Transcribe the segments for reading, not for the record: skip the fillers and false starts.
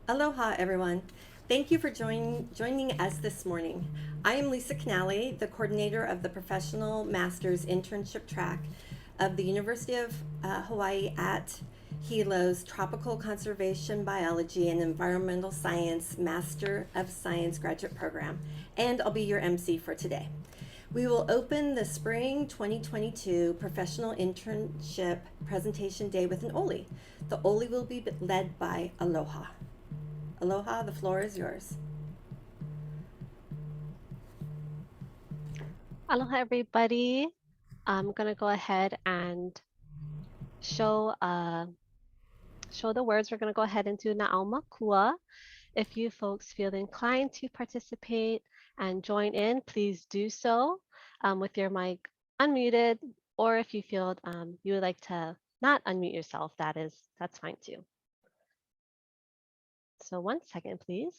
Aloha, everyone. Thank you for joining us this morning. I am Lisa Canale, the coordinator of the Professional Master's Internship track of the University of Hawaii at Hilo's Tropical Conservation Biology and Environmental Science Master of Science graduate program, and I'll be your MC for today. We will open the spring 2022 professional internship presentation day with an Oli. The Oli will be led by Aloha. Aloha, the floor is yours. Aloha, everybody. I'm going to go ahead and show the words. We're going to go ahead and do Na'auma Kua. If you folks feel inclined to participate and join in, please do so with your mic unmuted, or if you feel you would like to not unmute yourself, that's fine too. So 1 second, please.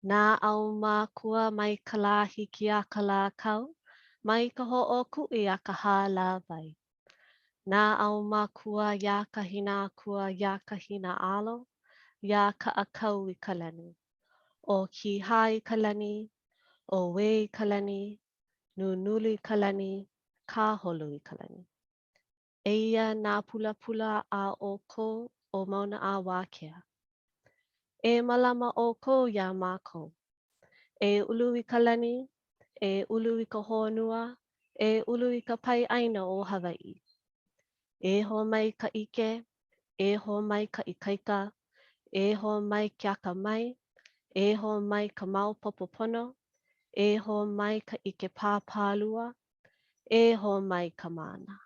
Na'auma Kua mai kalahi ki a kala kau, mai ka ho'oku'i a ka hālawai. Na au makua ya kahina kua ya kahina alo, ya ka akau I ka lani. O ki hai ka lani, o wei ka lani, nunuli ka lani, ka holu I ka lani. Eia nā pula pula a o ko o mauna a wākea. E malama o ko ya mākou. E ulu I ka lani, e ulu I ka honua, e ulu I ka pai aina o Hawaii. E ho mai ka ike, e ho mai ka ikaika, e ho mai kia ka mai, e ho mai ka mau popopono, e ho mai ka ike pāpālua, e ho mai ka mana.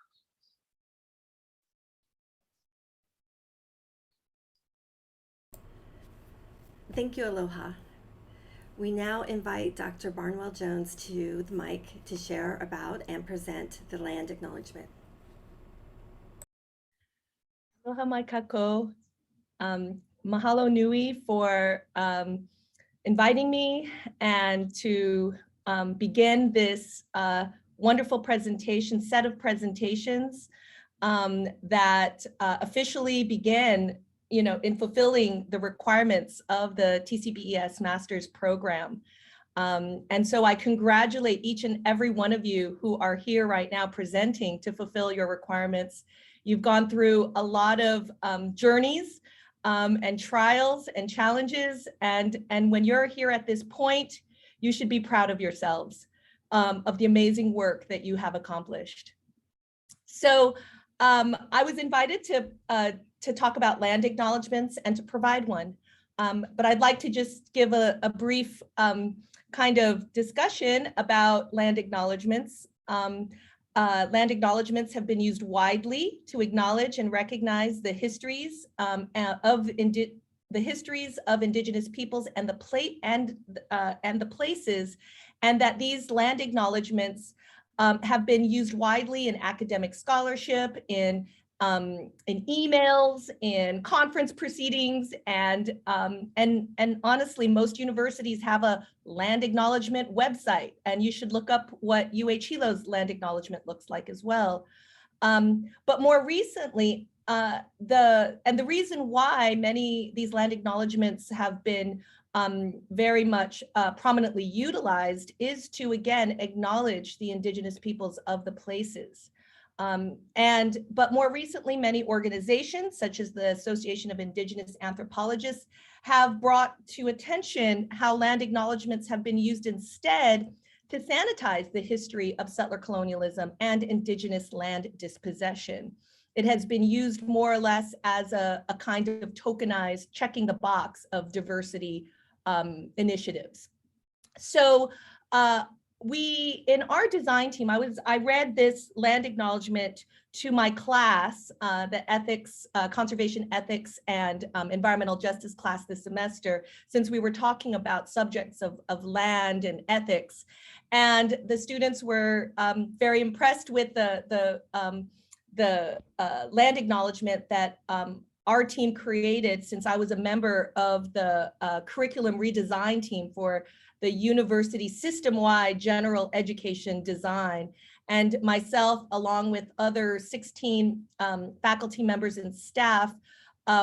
Thank you, Aloha. We now invite Dr. Barnwell Jones to the mic to share about and present the land acknowledgement. Aloha mai kako. Mahalo nui for inviting me and to begin this wonderful set of presentations that officially begin, in fulfilling the requirements of the TCBES Master's Program. And so I congratulate each and every one of you who are here right now presenting to fulfill your requirements. You've gone through a lot of journeys and trials and challenges. And when you're here at this point, you should be proud of yourselves, of the amazing work that you have accomplished. So I was invited to talk about land acknowledgements and to provide one. But I'd like to just give a brief kind of discussion about land acknowledgements. Land acknowledgements have been used widely to acknowledge and recognize the histories of Indigenous peoples and the places, and that these land acknowledgements have been used widely in academic scholarship, in emails, in conference proceedings, and honestly, most universities have a land acknowledgement website, and you should look up what Hilo's land acknowledgement looks like as well. But more recently, the reason why these land acknowledgements have been very much prominently utilized is to, again, acknowledge the Indigenous peoples of the places. But more recently, many organizations, such as the Association of Indigenous Anthropologists, have brought to attention how land acknowledgements have been used instead to sanitize the history of settler colonialism and Indigenous land dispossession. It has been used more or less as a kind of tokenized checking the box of diversity initiatives. So in our design team, I read this land acknowledgement to my class, the ethics, conservation ethics and environmental justice class this semester, since we were talking about subjects of land and ethics. And the students were very impressed with the land acknowledgement that our team created, since I was a member of the curriculum redesign team for the university system-wide general education design. And myself, along with other 16 faculty members and staff,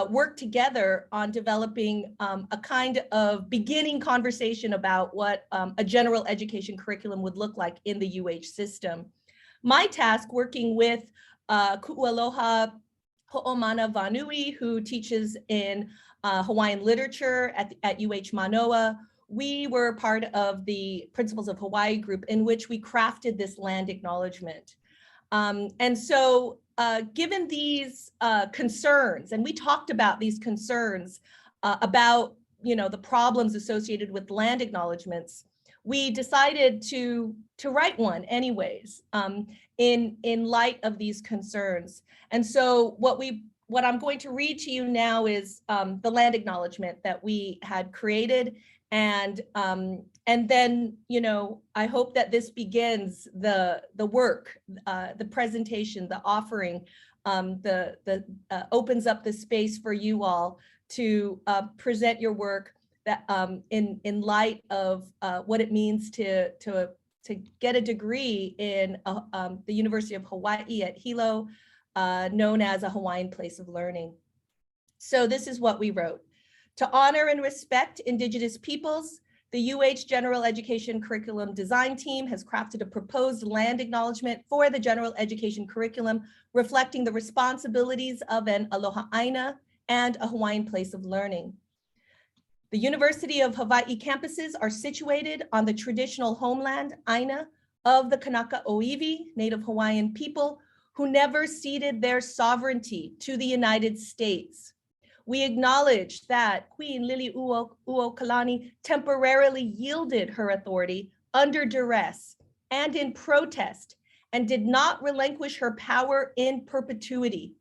worked together on developing a kind of beginning conversation about what a general education curriculum would look like in the UH system. My task, working with Ku'ualoha Ho'omana Vanui, who teaches in Hawaiian literature at UH Manoa, we were part of the Principles of Hawaii group in which we crafted this land acknowledgement. And so given these concerns, and we talked about these concerns about the problems associated with land acknowledgements, we decided to write one anyways, in light of these concerns. And so what I'm going to read to you now is the land acknowledgement that we had created. And then, I hope that this begins the work, the presentation, the offering, opens up the space for you all to present your work that in light of what it means to get a degree in the University of Hawaii at Hilo, known as a Hawaiian place of learning. So this is what we wrote. To honor and respect Indigenous peoples, the UH General Education Curriculum Design Team has crafted a proposed land acknowledgement for the general education curriculum, reflecting the responsibilities of an Aloha Aina and a Hawaiian place of learning. The University of Hawaii campuses are situated on the traditional homeland, Aina, of the Kanaka Oiwi, Native Hawaiian people, who never ceded their sovereignty to the United States. We acknowledge that Queen Liliuokalani temporarily yielded her authority under duress and in protest, and did not relinquish her power in perpetuity.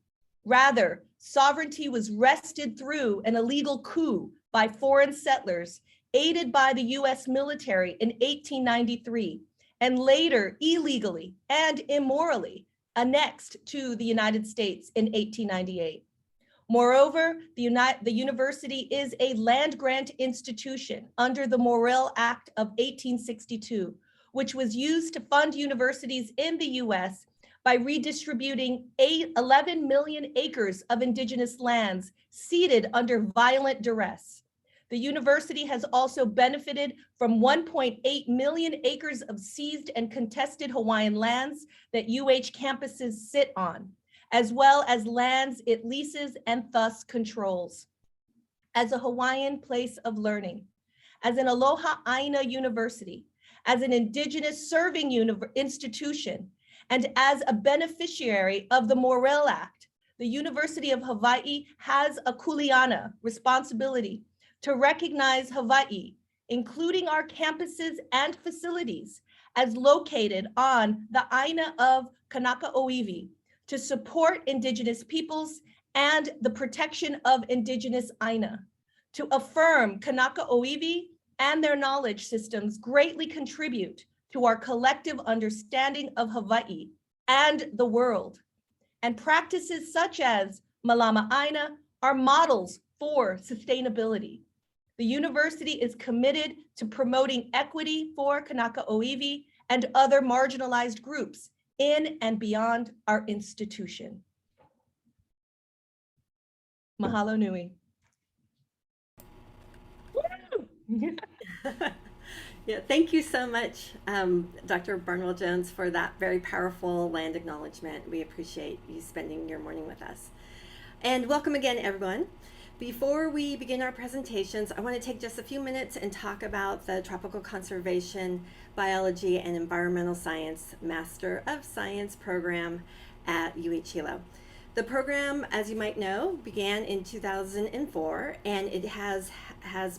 Rather, sovereignty was wrested through an illegal coup by foreign settlers, aided by the US military in 1893, and later illegally and immorally annexed to the United States in 1898. Moreover, the university is a land grant institution under the Morrill Act of 1862, which was used to fund universities in the US by redistributing 11 million acres of indigenous lands ceded under violent duress. The university has also benefited from 1.8 million acres of seized and contested Hawaiian lands that UH campuses sit on, as well as lands it leases and thus controls. As a Hawaiian place of learning, as an Aloha Aina university, as an indigenous serving institution, and as a beneficiary of the Morrill Act, the University of Hawaii has a kuleana responsibility to recognize Hawaii, including our campuses and facilities, as located on the Aina of Kanaka Oiwi, to support Indigenous peoples and the protection of Indigenous Aina, to affirm Kanaka Oiwi and their knowledge systems greatly contribute to our collective understanding of Hawaii and the world. And practices such as Malama Aina are models for sustainability. The university is committed to promoting equity for Kanaka Oiwi and other marginalized groups in and beyond our institution. Mahalo nui. Yeah, thank you so much, Dr. Barnwell-Jones, for that very powerful land acknowledgement. We appreciate you spending your morning with us. And welcome again, everyone. Before we begin our presentations, I want to take just a few minutes and talk about the Tropical Conservation, Biology, and Environmental Science Master of Science program at UH Hilo. The program, as you might know, began in 2004, and it has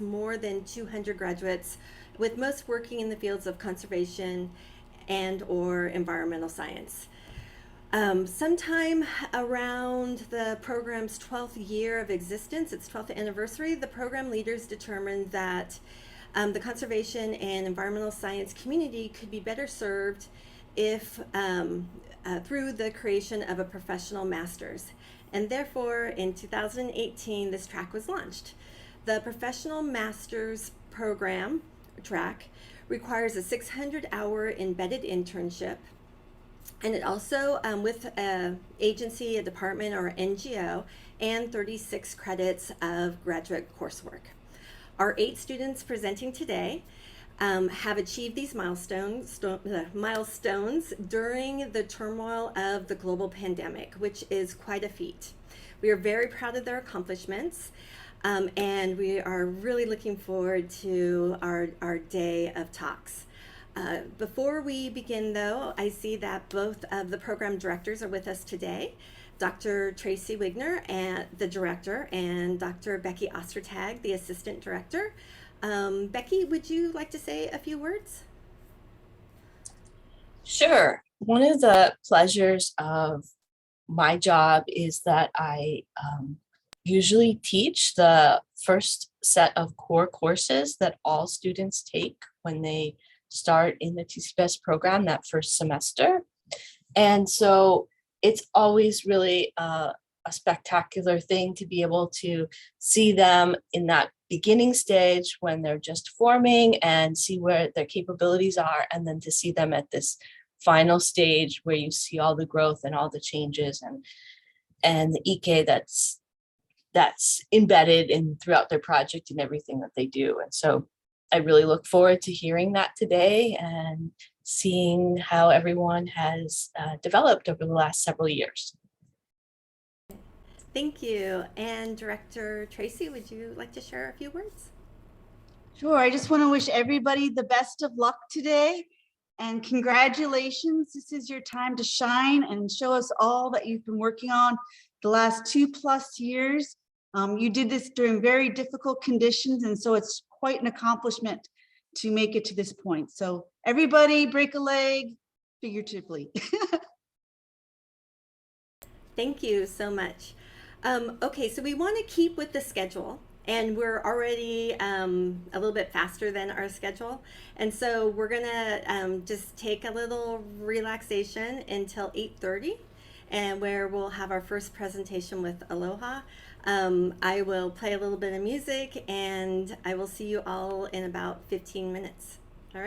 more than 200 graduates, with most working in the fields of conservation and or environmental science. Sometime around the program's 12th year of existence, its 12th anniversary, the program leaders determined that the conservation and environmental science community could be better served if through the creation of a professional master's. And therefore, in 2018, this track was launched. The professional master's program track requires a 600-hour embedded internship, and it also with a agency, a department, or NGO, and 36 credits of graduate coursework. Our 8 students presenting today have achieved these milestones during the turmoil of the global pandemic, which is quite a feat. We are very proud of their accomplishments, and we are really looking forward to our day of talks. Before we begin, though, I see that both of the program directors are with us today. Dr. Tracy Wigner, and the director, and Dr. Becky Ostertag, the assistant director. Becky, would you like to say a few words? Sure. One of the pleasures of my job is that I usually teach the first set of core courses that all students take when they start in the TCBES program that first semester. And so it's always really a spectacular thing to be able to see them in that beginning stage when they're just forming and see where their capabilities are, and then to see them at this final stage where you see all the growth and all the changes and the EK that's embedded in throughout their project and everything that they do. And so I really look forward to hearing that today and seeing how everyone has developed over the last several years. Thank you. And Director Tracy, would you like to share a few words? Sure. I just want to wish everybody the best of luck today, and congratulations. This is your time to shine and show us all that you've been working on the last 2+ years. You did this during very difficult conditions, and so it's quite an accomplishment to make it to this point. So everybody break a leg, figuratively. Thank you so much. Okay, so we want to keep with the schedule, and we're already a little bit faster than our schedule. And so we're gonna just take a little relaxation until 8:30, and where we'll have our first presentation with Aloha. I will play a little bit of music, and I will see you all in about 15 minutes.